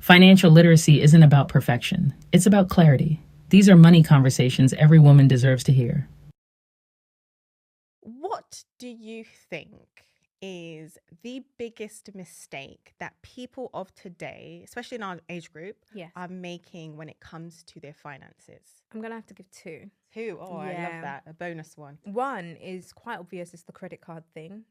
Financial literacy isn't about perfection, it's about clarity. These are money conversations every woman deserves to hear. What do you think is the biggest mistake that people of today, especially in our age group, Yes. are making when it comes to their finances? I'm going to have to give two. Who? Oh, I love Yeah. that. A bonus one. One is quite obvious, it's the credit card thing.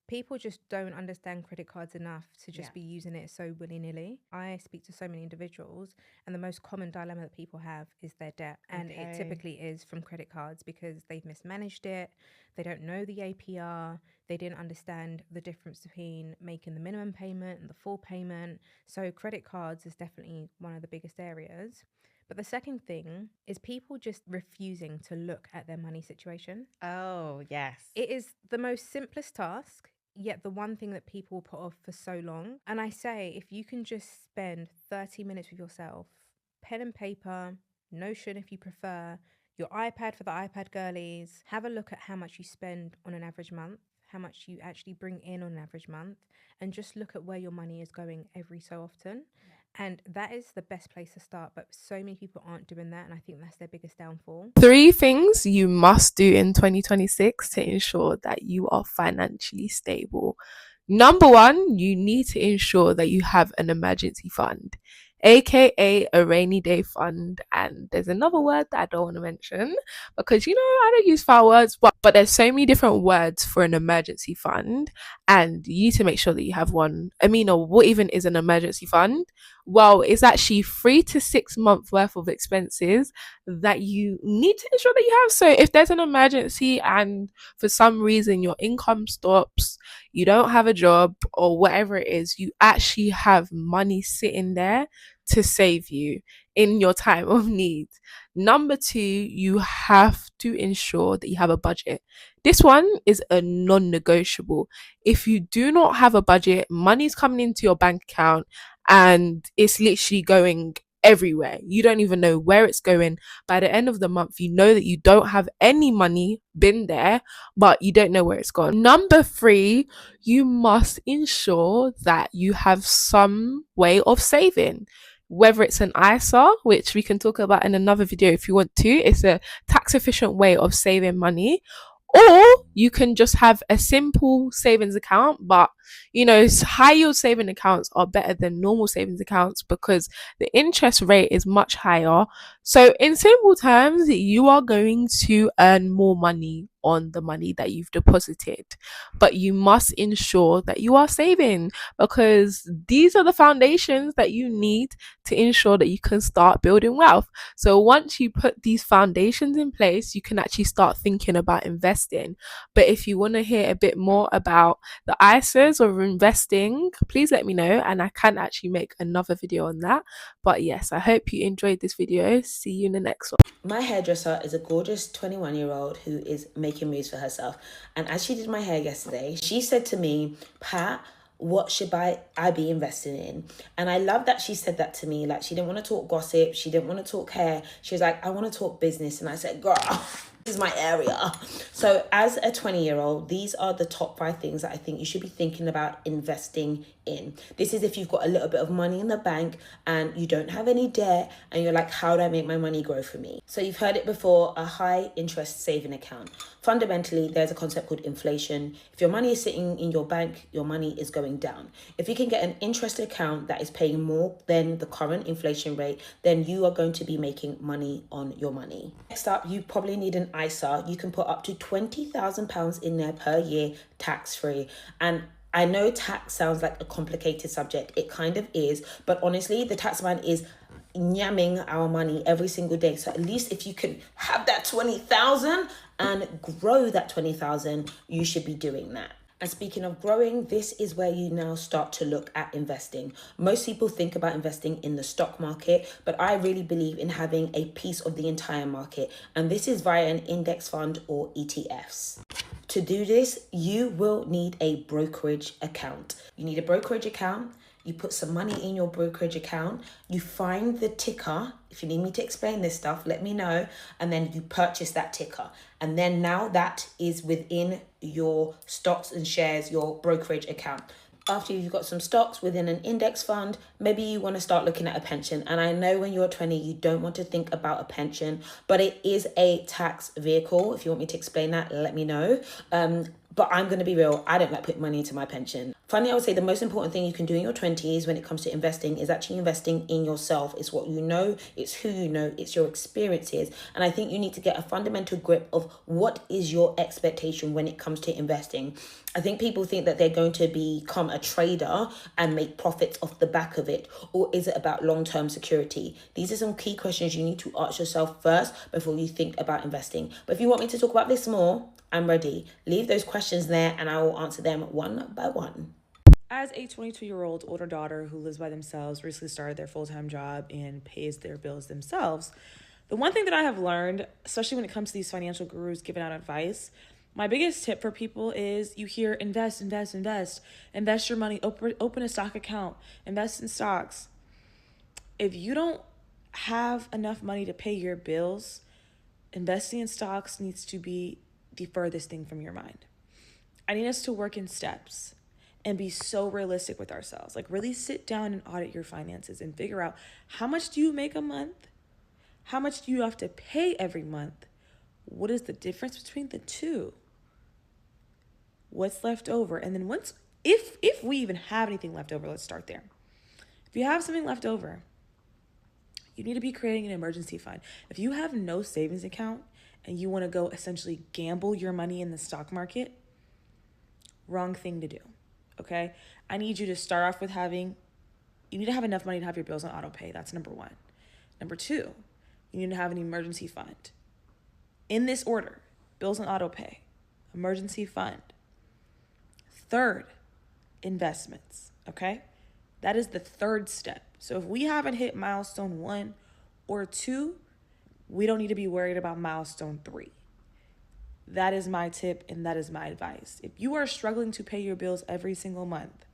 People just don't understand credit cards enough to just Yeah. be using it so willy-nilly. I speak to so many individuals, and the most common dilemma that people have is their debt. And Okay. it typically is from credit cards because they've mismanaged it, they don't know the APR, they didn't understand the difference between making the minimum payment and the full payment. So credit cards is definitely one of the biggest areas. But the second thing is people just refusing to look at their money situation. Oh, yes. It is the most simplest task, yet the one thing that people put off for so long. And I say, if you can just spend 30 minutes with yourself, pen and paper, Notion if you prefer, your iPad for the iPad girlies, have a look at how much you spend on an average month, how much you actually bring in on an average month, and just look at where your money is going every so often. And that is the best place to start. But so many people aren't doing that. And I think that's their biggest downfall. 3 things you must do in 2026 to ensure that you are financially stable. Number 1, you need to ensure that you have an emergency fund, aka a rainy day fund. And there's another word that I don't want to mention because I don't use foul words, but there's so many different words for an emergency fund, and you need to make sure that you have one. Amina, what even is an emergency fund? Well, it's actually 3 to 6 months worth of expenses that you need to ensure that you have. So if there's an emergency and for some reason your income stops, you don't have a job or whatever it is, you actually have money sitting there to save you in your time of need. Number 2, you have to ensure that you have a budget. This one is a non-negotiable. If you do not have a budget, money's coming into your bank account and it's literally going everywhere. You don't even know where it's going. By the end of the month, you know that you don't have any money been there, but you don't know where it's gone. Number 3, you must ensure that you have some way of saving. Whether it's an ISA, which we can talk about in another video if you want to, it's a tax efficient way of saving money. Or you can just have a simple savings account, but high yield saving accounts are better than normal savings accounts because the interest rate is much higher. So in simple terms, you are going to earn more money on the money that you've deposited, but you must ensure that you are saving because these are the foundations that you need to ensure that you can start building wealth. So once you put these foundations in place, you can actually start thinking about investing. But if you want to hear a bit more about the ISAs or investing, please let me know and I can actually make another video on that. But yes, I hope you enjoyed this video. See you in the next one. My hairdresser is a gorgeous 21-year-old who is making moves for herself. And as she did my hair yesterday, she said to me, Pat, what should I be investing in? And I love that she said that to me. Like, she didn't want to talk gossip. She didn't want to talk hair. She was like, I want to talk business. And I said, girl, this is my area. So as a 20-year-old, these are the top 5 things that I think you should be thinking about investing in. This is if you've got a little bit of money in the bank and you don't have any debt and you're like, how do I make my money grow for me? So you've heard it before, a high interest saving account. Fundamentally, there's a concept called inflation. If your money is sitting in your bank, your money is going down. If you can get an interest account that is paying more than the current inflation rate, then you are going to be making money on your money. Next up, you probably need an ISA. You can put up to £20,000 in there per year, tax-free. And I know tax sounds like a complicated subject. It kind of is. But honestly, the tax man is yamming our money every single day. So at least if you can have that 20,000 and grow that 20,000, you should be doing that. And speaking of growing, this is where you now start to look at investing. Most people think about investing in the stock market, but I really believe in having a piece of the entire market. And this is via an index fund or ETFs. To do this, you will need a brokerage account. You need a brokerage account. You put some money in your brokerage account. You find the ticker. If you need me to explain this stuff, let me know. And then you purchase that ticker. And then now that is within your stocks and shares, your brokerage account. after you've got some stocks within an index fund, maybe you want to start looking at a pension. And I know when you're 20, you don't want to think about a pension, but it is a tax vehicle. If you want me to explain that, let me know. But I'm going to be real, I don't like putting money into my pension. Finally, I would say the most important thing you can do in your 20s when it comes to investing is actually investing in yourself. It's what you know, it's who you know, it's your experiences. And I think you need to get a fundamental grip of what is your expectation when it comes to investing. I think people think that they're going to become a trader and make profits off the back of it. Or is it about long-term security? These are some key questions you need to ask yourself first before you think about investing. But if you want me to talk about this more, I'm ready. Leave those questions there and I will answer them one by one. As a 22-year-old older daughter who lives by themselves, recently started their full-time job and pays their bills themselves, the one thing that I have learned, especially when it comes to these financial gurus giving out advice, my biggest tip for people is you hear invest your money, open a stock account, invest in stocks. If you don't have enough money to pay your bills, investing in stocks needs to be the furthest thing from your mind. I need us to work in steps and be so realistic with ourselves. Like really sit down and audit your finances and figure out how much do you make a month? How much do you have to pay every month? What is the difference between the two? What's left over? And then if we even have anything left over, let's start there. If you have something left over, you need to be creating an emergency fund. If you have no savings account and you want to go essentially gamble your money in the stock market, wrong thing to do, okay? I need you to start off with you need to have enough money to have your bills on auto pay. That's number one. Number two, you need to have an emergency fund. In this order, bills on auto pay, emergency fund. Third, investments, okay? That is the third step. So if we haven't hit milestone 1 or 2, we don't need to be worried about milestone 3. That is my tip and that is my advice. If you are struggling to pay your bills every single month,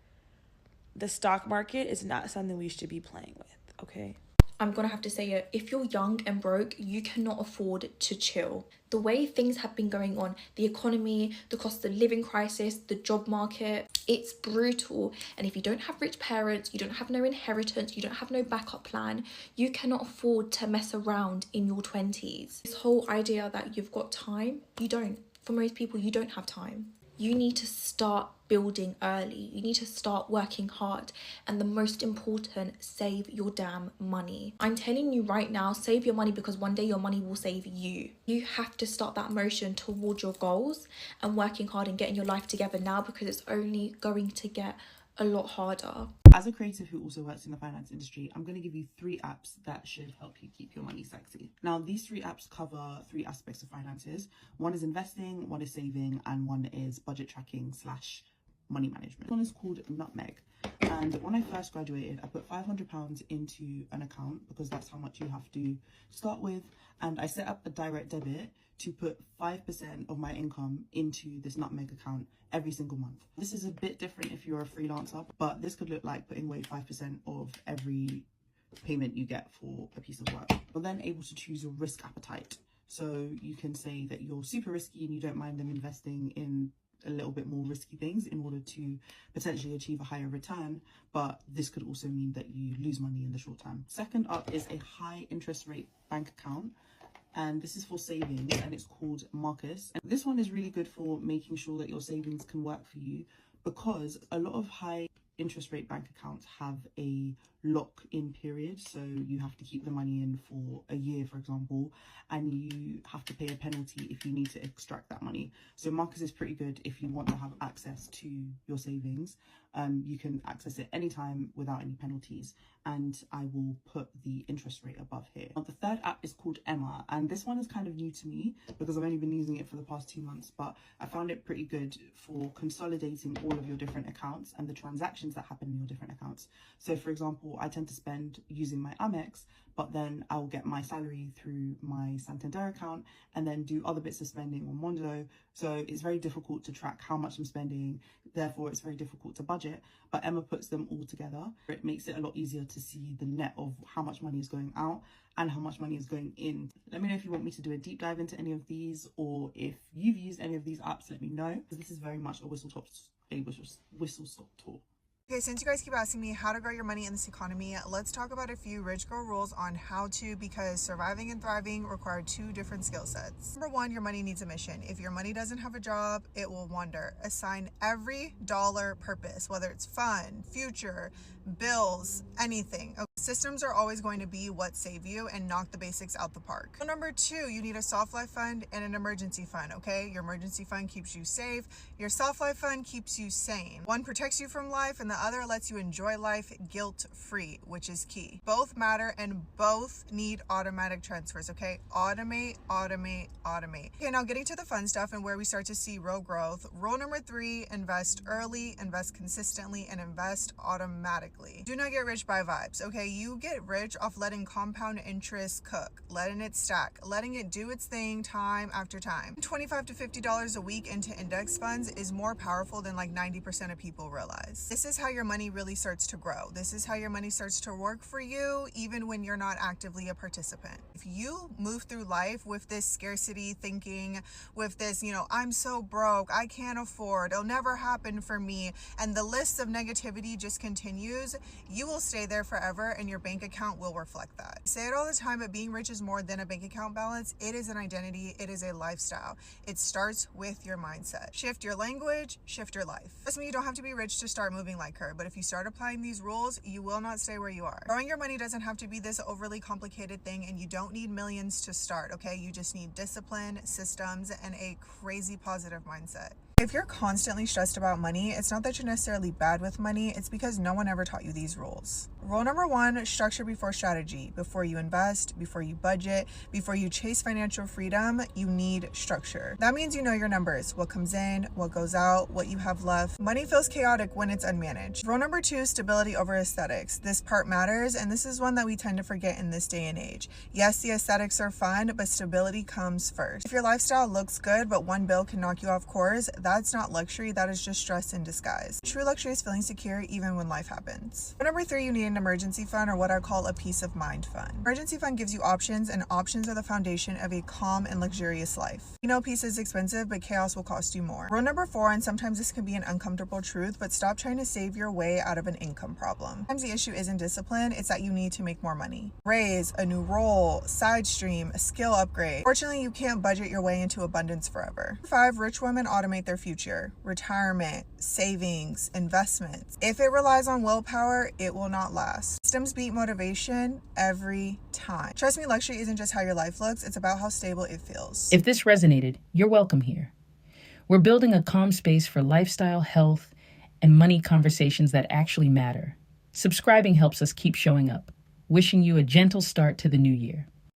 the stock market is not something we should be playing with, okay? I'm gonna have to say it, if you're young and broke, you cannot afford to chill. The way things have been going on, the economy, the cost of living crisis, the job market, it's brutal. And if you don't have rich parents, you don't have no inheritance, you don't have no backup plan, you cannot afford to mess around in your 20s. This whole idea that you've got time, you don't. For most people, you don't have time. You need to start building early. You need to start working hard. And the most important, save your damn money. I'm telling you right now, save your money because one day your money will save you. You have to start that motion towards your goals and working hard and getting your life together now because it's only going to get a lot harder. As a creative who also works in the finance industry, I'm going to give you 3 apps that should help you keep your money sexy. Now, these 3 apps cover 3 aspects of finances. One is investing, one is saving, and one is budget tracking / money management. One is called Nutmeg. And when I first graduated, I put £500 into an account because that's how much you have to start with. And I set up a direct debit to put 5% of my income into this Nutmeg account every single month. This is a bit different if you're a freelancer, but this could look like putting away 5% of every payment you get for a piece of work. You're then able to choose your risk appetite. So you can say that you're super risky and you don't mind them investing in a little bit more risky things in order to potentially achieve a higher return, but this could also mean that you lose money in the short term. Second up is a high interest rate bank account, and this is for savings and it's called Marcus. And this one is really good for making sure that your savings can work for you because a lot of high interest rate bank accounts have a lock-in period, so you have to keep the money in for a year, for example, and you have to pay a penalty if you need to extract that money. So Marcus is pretty good if you want to have access to your savings. You can access it anytime without any penalties, and I will put the interest rate above here. Now, the third app is called Emma, and this one is kind of new to me because I've only been using it for the past 2 months, but I found it pretty good for consolidating all of your different accounts and the transactions that happen in your different accounts. So for example, I tend to spend using my Amex, but then I'll get my salary through my Santander account and then do other bits of spending on Mondo. So it's very difficult to track how much I'm spending, therefore it's very difficult to budget, but Emma puts them all together. It makes it a lot easier to see the net of how much money is going out and how much money is going in. Let me know if you want me to do a deep dive into any of these, or if you've used any of these apps, let me know, because this is very much a whistle stop tour. Okay, since you guys keep asking me how to grow your money in this economy, let's talk about a few rich girl rules on how to, because surviving and thriving require two different skill sets. Number one, your money needs a mission. If your money doesn't have a job, it will wander. Assign every dollar purpose, whether it's fun, future, bills, anything. Okay. Systems are always going to be what save you and knock the basics out the park. Number two, you need a soft life fund and an emergency fund, okay? Your emergency fund keeps you safe. Your soft life fund keeps you sane. One protects you from life and the other lets you enjoy life guilt-free, which is key. Both matter and both need automatic transfers, okay? Automate, automate, automate. Okay, now getting to the fun stuff and where we start to see real growth. Rule number three, invest early, invest consistently, and invest automatically. Do not get rich by vibes, okay? You get rich off letting compound interest cook, letting it stack, letting it do its thing time after time. $25 to $50 a week into index funds is more powerful than like 90% of people realize. This is how your money really starts to grow. This is how your money starts to work for you, even when you're not actively a participant. If you move through life with this scarcity thinking, with this, I'm so broke, I can't afford, it'll never happen for me, and the list of negativity just continues, you will stay there forever and your bank account will reflect that. I say it all the time, but being rich is more than a bank account balance. It is an identity. It is a lifestyle. It starts with your mindset. Shift your language, shift your life. Trust me, you don't have to be rich to start moving like her, but if you start applying these rules, you will not stay where you are. Growing your money doesn't have to be this overly complicated thing, and you don't need millions to start, okay? You just need discipline, systems, and a crazy positive mindset. If you're constantly stressed about money, it's not that you're necessarily bad with money, it's because no one ever taught you these rules. Rule number one, structure before strategy. Before you invest, before you budget, before you chase financial freedom, you need structure. That means you know your numbers, what comes in, what goes out, what you have left. Money feels chaotic when it's unmanaged. Rule number two, stability over aesthetics. This part matters, and this is one that we tend to forget in this day and age. Yes, the aesthetics are fun, but stability comes first. If your lifestyle looks good, but one bill can knock you off course, that's not luxury, that is just stress in disguise. True luxury is feeling secure even when life happens. Number three, you need an emergency fund, or what I call a peace of mind fund. Emergency fund gives you options, and options are the foundation of a calm and luxurious life. You know peace is expensive, but chaos will cost you more. Rule number four, and sometimes this can be an uncomfortable truth, but stop trying to save your way out of an income problem. Sometimes the issue isn't discipline, it's that you need to make more money. Raise, a new role, side stream, a skill upgrade. Fortunately, you can't budget your way into abundance forever. Number five, rich women automate their future. Retirement, savings, investments. If it relies on willpower, it will not last. Systems beat motivation every time. Trust me, luxury isn't just how your life looks, it's about how stable it feels. If this resonated, you're welcome here. We're building a calm space for lifestyle, health, and money conversations that actually matter. Subscribing helps us keep showing up. Wishing you a gentle start to the new year.